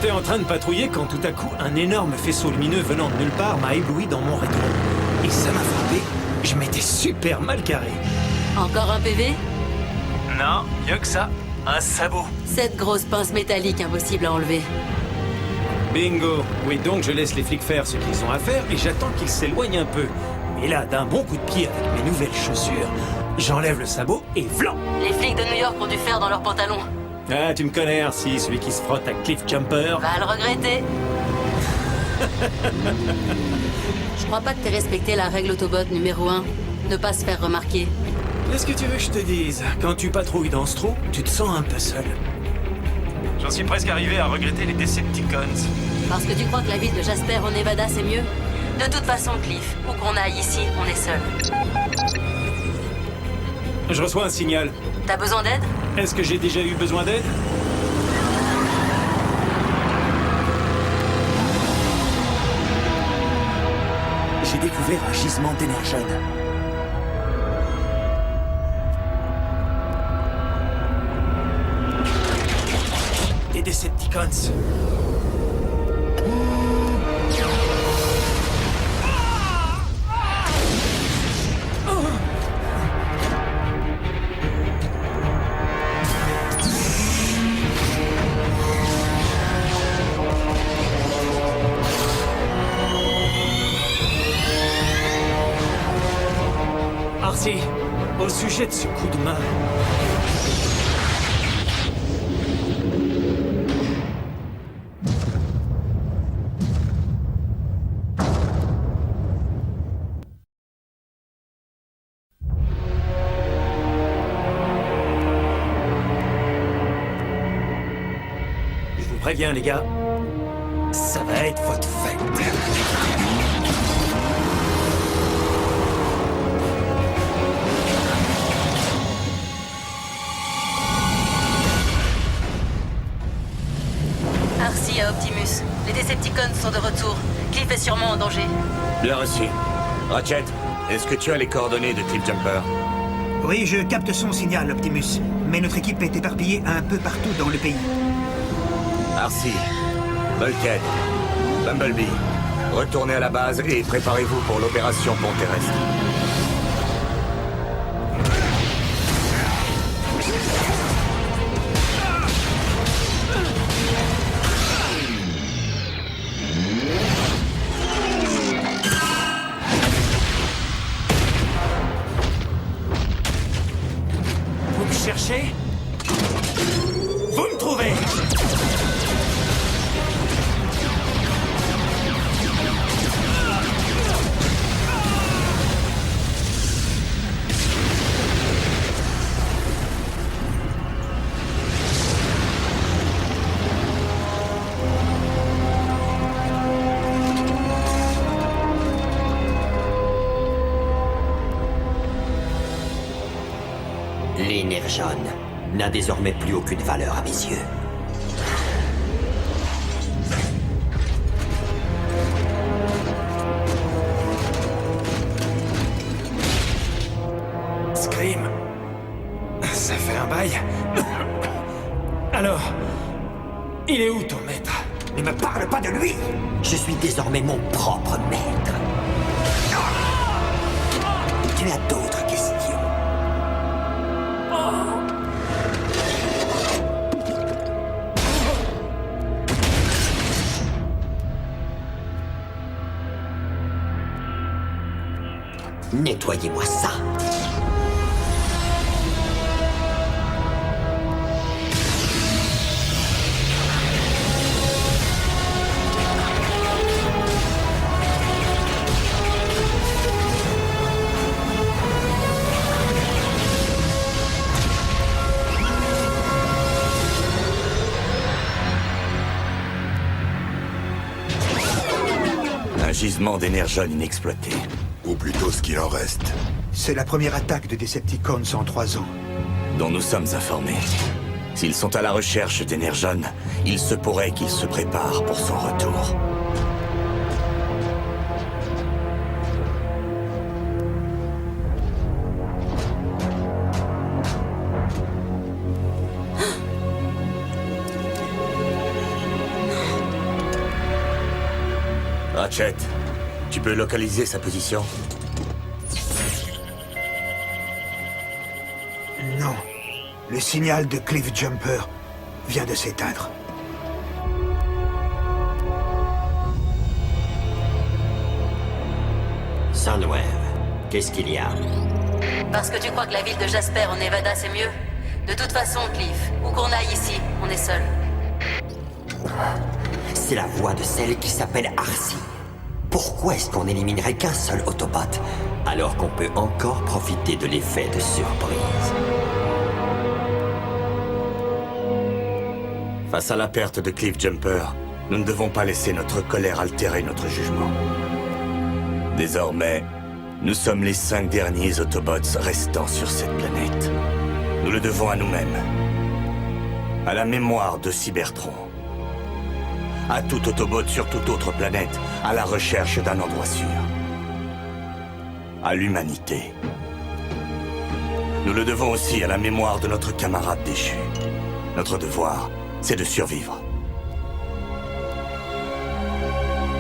J'étais en train de patrouiller quand tout à coup, un énorme faisceau lumineux venant de nulle part m'a ébloui dans mon rétro. Et ça m'a frappé. Je m'étais super mal carré. Encore un PV? Non, mieux que ça. Un sabot. Cette grosse pince métallique impossible à enlever. Bingo. Oui, donc je laisse les flics faire ce qu'ils ont à faire et j'attends qu'ils s'éloignent un peu. Et là, d'un bon coup de pied avec mes nouvelles chaussures, j'enlève le sabot et vlan! Les flics de New York ont du fer dans leurs pantalons. Ah, tu me connais, Arcy, celui qui se frotte à Cliff Jumper. Va le regretter. Je crois pas que t'aies respecté la règle Autobot numéro 1. Ne pas se faire remarquer. Qu'est-ce que tu veux que je te dise? Quand tu patrouilles dans ce trou, tu te sens un peu seul. J'en suis presque arrivé à regretter les Decepticons. Parce que tu crois que la ville de Jasper au Nevada c'est mieux? De toute façon, Cliff, où qu'on aille ici, on est seul. Je reçois un signal. T'as besoin d'aide? Est-ce que j'ai déjà eu besoin d'aide? J'ai découvert un gisement d'énergène. Des Decepticons. Arcy, au sujet de ce coup de main. Je vous préviens, les gars, ça va être votre fête. Arcy à Optimus. Les Decepticons sont de retour. Cliff est sûrement en danger. Bien reçu. Ratchet, est-ce que tu as les coordonnées de Cliff Jumper? Oui, je capte son signal, Optimus. Mais notre équipe est éparpillée un peu partout dans le pays. Arcy, Bulkhead, Bumblebee, retournez à la base et préparez-vous pour l'opération pont terrestre. Vous me cherchez? Vous me trouvez! L'Energon n'a désormais plus aucune valeur à mes yeux. Scream. Ça fait un bail. Alors, il est où ton maître? Ne me parle pas de lui! Je suis désormais mon propre maître. Tu as d'autres questions? Nettoyez-moi ça. Un gisement d'énergon inexploité. Ou plutôt ce qu'il en reste. C'est la première attaque de Decepticons en 3 ans. Dont nous sommes informés. S'ils sont à la recherche d'Energon, il se pourrait qu'ils se préparent pour son retour. Ratchet, tu peux localiser sa position? Non. Le signal de Cliff Jumper vient de s'éteindre. Sunwave, qu'est-ce qu'il y a? Parce que tu crois que la ville de Jasper en Nevada, c'est mieux? De toute façon, Cliff, où qu'on aille ici, on est seul. C'est la voix de celle qui s'appelle Arcee. Pourquoi est-ce qu'on n'éliminerait qu'un seul Autobot, alors qu'on peut encore profiter de l'effet de surprise? Face à la perte de Cliff Jumper, nous ne devons pas laisser notre colère altérer notre jugement. Désormais, nous sommes les 5 derniers Autobots restants sur cette planète. Nous le devons à nous-mêmes, à la mémoire de Cybertron, à tout Autobot sur toute autre planète, à la recherche d'un endroit sûr, à l'humanité. Nous le devons aussi à la mémoire de notre camarade déchu. Notre devoir, c'est de survivre.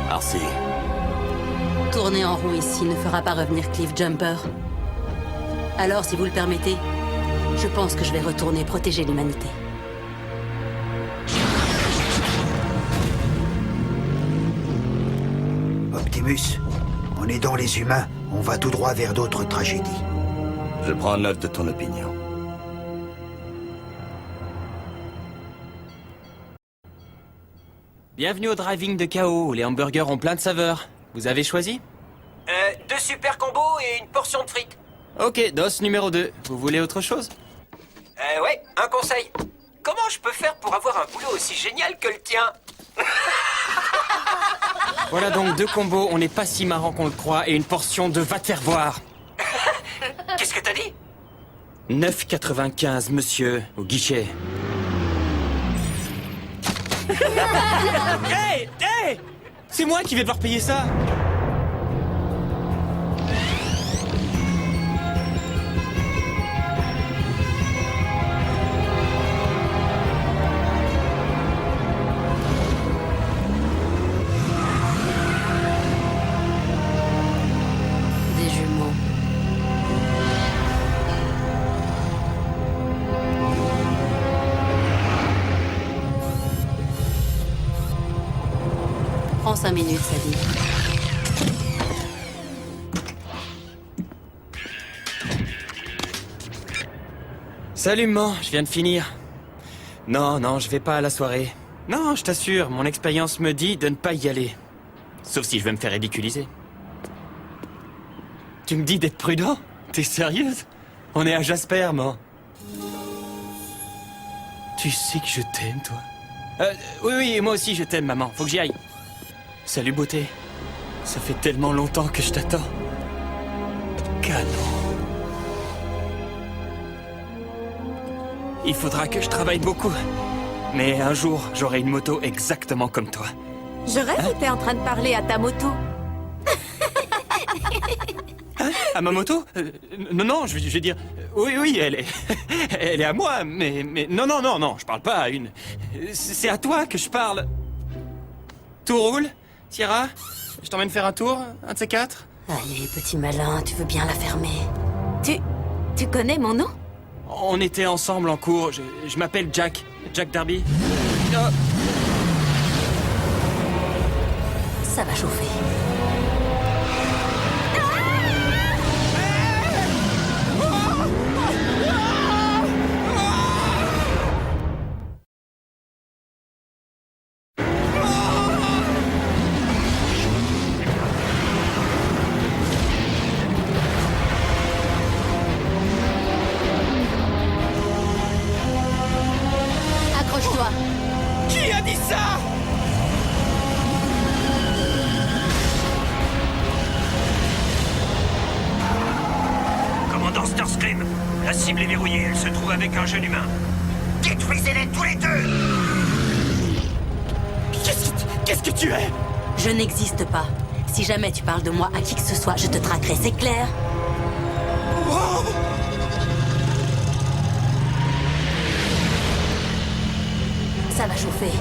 Arcee. Tourner en rond ici ne fera pas revenir Cliff Jumper. Alors, si vous le permettez, je pense que je vais retourner protéger l'humanité. Optimus, en aidant les humains, on va tout droit vers d'autres tragédies. Je prends note de ton opinion. Bienvenue au driving de KO, où les hamburgers ont plein de saveurs. Vous avez choisi? 2 super combos et une portion de frites. Ok, dos numéro 2. Vous voulez autre chose? Ouais, un conseil. Comment je peux faire pour avoir un boulot aussi génial que le tien? Voilà donc 2 combos, on n'est pas si marrant qu'on le croit, et une portion de va te faire voir. Qu'est-ce que t'as dit? 9,95, monsieur, au guichet. Hey! Hey! C'est moi qui vais devoir payer ça! Des jumeaux. Prends 5 minutes, ça dit. Salut, maman, je viens de finir. Non, je vais pas à la soirée. Non, je t'assure, mon expérience me dit de ne pas y aller. Sauf si je vais me faire ridiculiser. Tu me dis d'être prudent? T'es sérieuse? On est à Jasper, maman. Tu sais que je t'aime, toi. Oui, moi aussi je t'aime, maman. Faut que j'y aille. Salut, beauté. Ça fait tellement longtemps que je t'attends. Canon. Il faudra que je travaille beaucoup. Mais un jour, j'aurai une moto exactement comme toi. Je rêve que t'es en train de parler à ta moto. Hein? À ma moto? Non, je veux dire... Oui, elle est... elle est à moi, mais... Non, je parle pas à une... C'est à toi que je parle. Tout roule, Sierra? Je t'emmène faire un tour, un de ces 4? Allez, petit malin, tu veux bien la fermer. Tu connais mon nom? On était ensemble en cours, je m'appelle Jack Darby. Ça va chauffer. Accroche-toi. Qui a dit ça? Commandant Starscream, la cible est verrouillée, elle se trouve avec un jeune humain. Détruisez-les tous les deux! Qu'est-ce que tu es? Je n'existe pas. Si jamais tu parles de moi à qui que ce soit, je te traquerai, c'est clair? Ça va chauffer.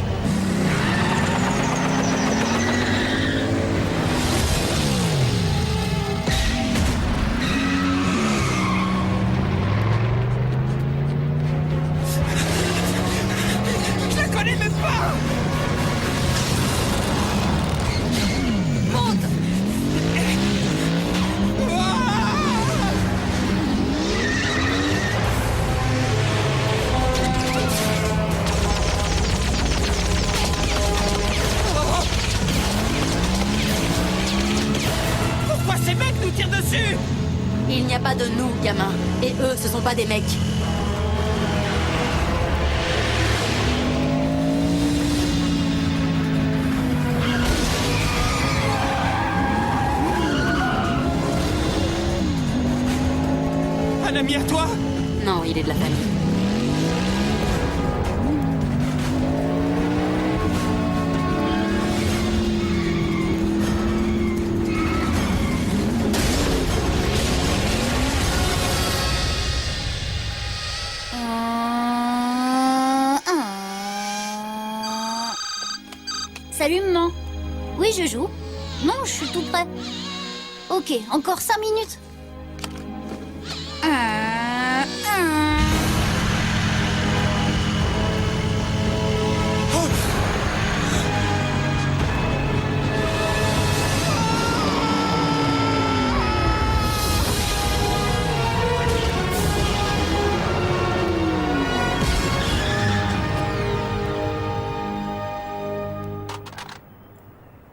dessus! Il n'y a pas de nous, gamin. Et eux, ce sont pas des mecs. Un ami à toi? Non, il est de la famille. Salut maman. Oui, je joue. Non, je suis tout prêt. Ok, encore 5 minutes.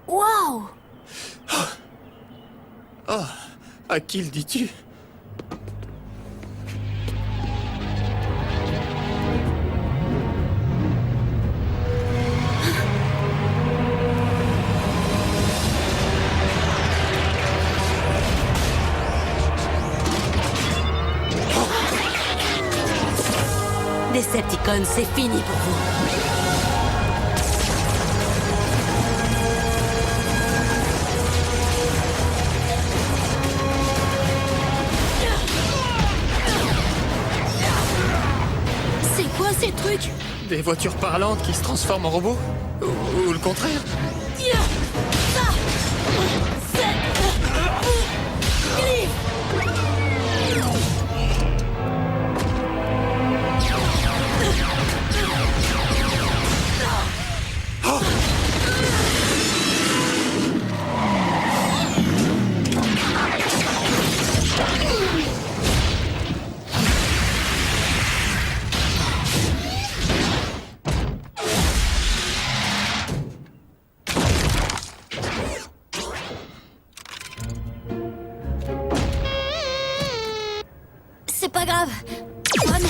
Waouh! Oh, à qui le dis-tu? Decepticons, c'est fini pour vous. C'est quoi ces trucs? Des voitures parlantes qui se transforment en robots? Ou le contraire? C'est pas grave. Oh non.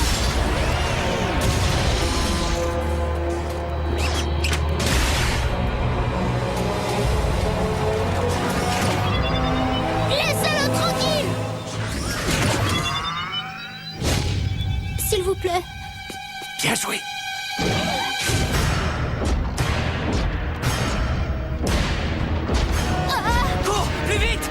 Laissez-le tranquille. S'il vous plaît. Bien joué! Cours, plus vite!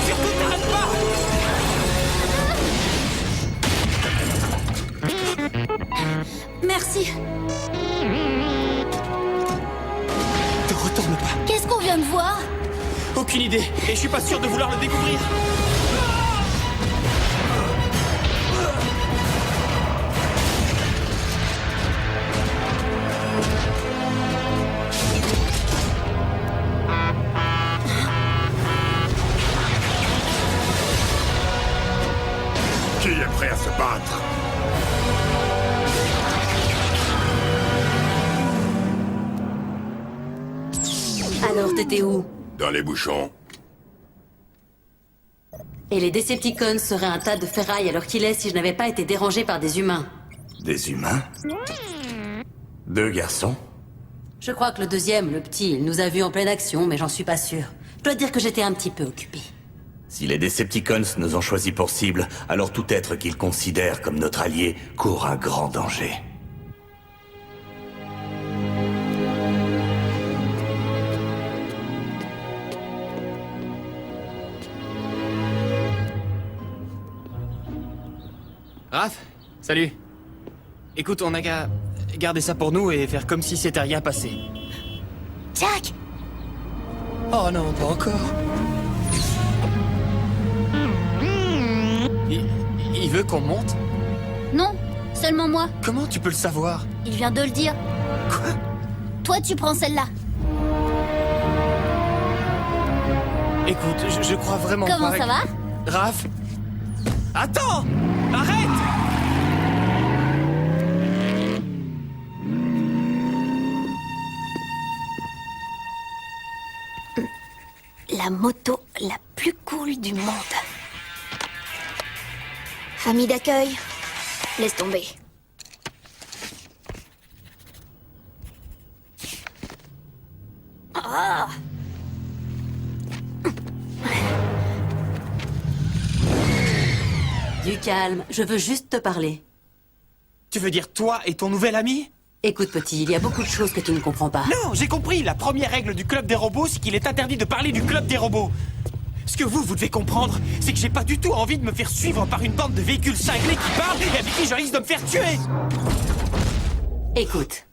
Surtout t'arrêtes pas! Merci. Te retourne pas. Qu'est-ce qu'on vient de voir? Aucune idée. Et je suis pas sûr de vouloir le découvrir. Qui est prêt à se battre? Alors, t'étais où? Dans les bouchons. Et les Decepticons seraient un tas de ferraille alors qu'il est si je n'avais pas été dérangé par des humains. Des humains? 2 garçons? Je crois que le deuxième, le petit, il nous a vus en pleine action, mais j'en suis pas sûr. Je dois dire que j'étais un petit peu occupée. Si les Decepticons nous ont choisis pour cible, alors tout être qu'ils considèrent comme notre allié court un grand danger. Raph, salut. Écoute, on a qu'à garder ça pour nous et faire comme si c'était rien passé. Jack! Oh non, pas encore. Il veut qu'on monte? Non, seulement moi. Comment tu peux le savoir? Il vient de le dire. Quoi? Toi, tu prends celle-là. Écoute, je crois vraiment Comment pas... ça va? Raph? Attends! Arrête! La moto la plus cool du monde. Famille d'accueil, laisse tomber. Ah. Du calme, je veux juste te parler. Tu veux dire toi et ton nouvel ami? Écoute, petit, il y a beaucoup de choses que tu ne comprends pas. Non, j'ai compris. La première règle du club des robots, c'est qu'il est interdit de parler du club des robots. Ce que vous devez comprendre, c'est que j'ai pas du tout envie de me faire suivre par une bande de véhicules cinglés qui parlent et avec qui je risque de me faire tuer. Écoute,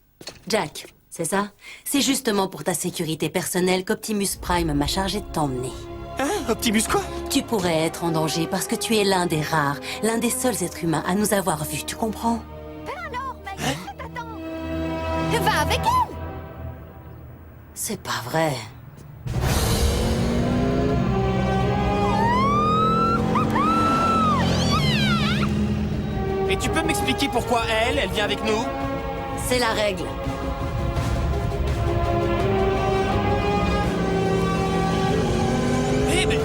Jack, c'est ça? C'est justement pour ta sécurité personnelle qu'Optimus Prime m'a chargé de t'emmener. Hein? Optimus quoi? Tu pourrais être en danger parce que tu es l'un des rares, l'un des seuls êtres humains à nous avoir vus, tu comprends? Alors, Maggie, t'attends. Va avec elle. C'est pas vrai. Et tu peux m'expliquer pourquoi elle vient avec nous? C'est la règle. Eh ben...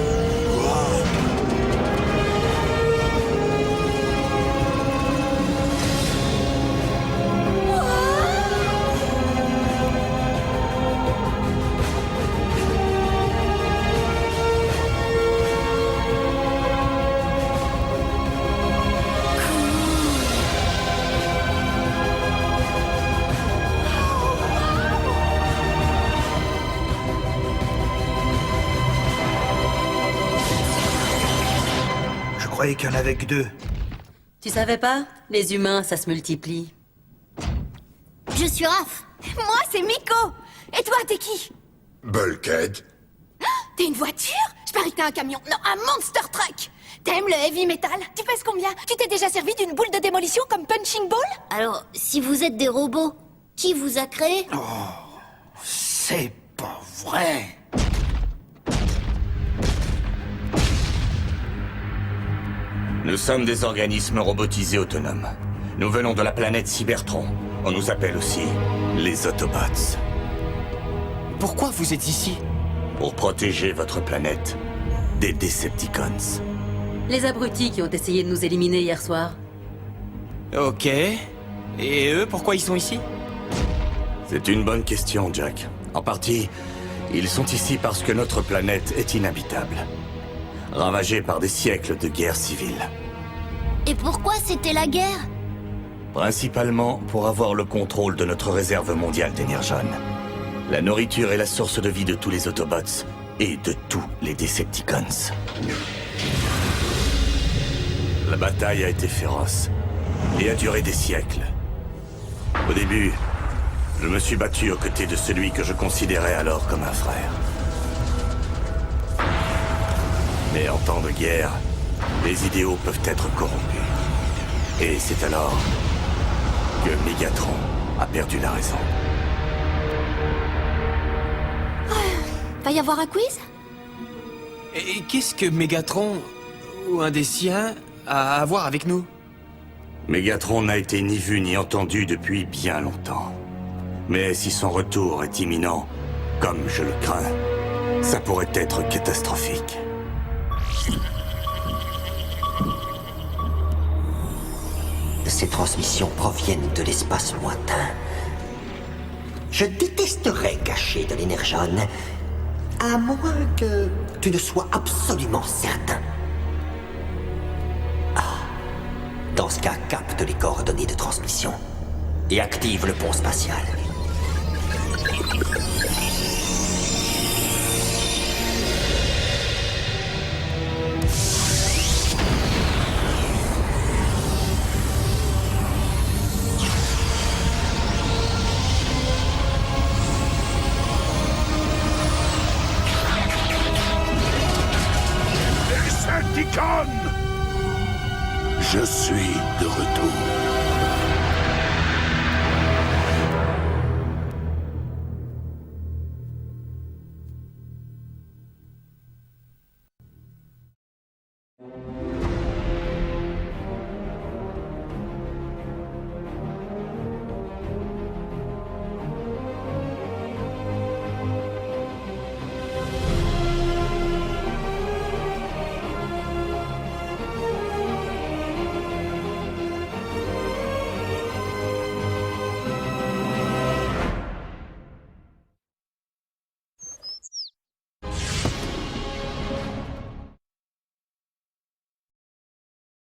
Je croyais qu'il y en avait que 2. Tu savais pas? Les humains, ça se multiplie. Je suis Raph. Moi, c'est Miko. Et toi, t'es qui? Bulkhead. T'es une voiture? Je parie que t'es un camion. Non, un monster truck. T'aimes le heavy metal? Tu pèses combien? Tu t'es déjà servi d'une boule de démolition comme Punching Ball? Alors, si vous êtes des robots, qui vous a créé? C'est pas vrai. Nous sommes des organismes robotisés autonomes. Nous venons de la planète Cybertron. On nous appelle aussi les Autobots. Pourquoi vous êtes ici? Pour protéger votre planète des Decepticons. Les abrutis qui ont essayé de nous éliminer hier soir. Ok. Et eux, pourquoi ils sont ici? C'est une bonne question, Jack. En partie, ils sont ici parce que notre planète est inhabitable. Ravagée par des siècles de guerre civile. Et pourquoi c'était la guerre? Principalement pour avoir le contrôle de notre réserve mondiale d'énergone. La nourriture est la source de vie de tous les Autobots et de tous les Decepticons. La bataille a été féroce et a duré des siècles. Au début, je me suis battu aux côtés de celui que je considérais alors comme un frère. Mais en temps de guerre, les idéaux peuvent être corrompus. Et c'est alors que Megatron a perdu la raison. Va y avoir un quiz? Et qu'est-ce que Megatron, ou un des siens, a à voir avec nous? Megatron n'a été ni vu ni entendu depuis bien longtemps. Mais si son retour est imminent, comme je le crains, ça pourrait être catastrophique. Ces transmissions proviennent de l'espace lointain. Je détesterais cacher de l'énergone, à moins que tu ne sois absolument certain. Ah. Dans ce cas, capte les coordonnées de transmission et active le pont spatial. Je suis de retour.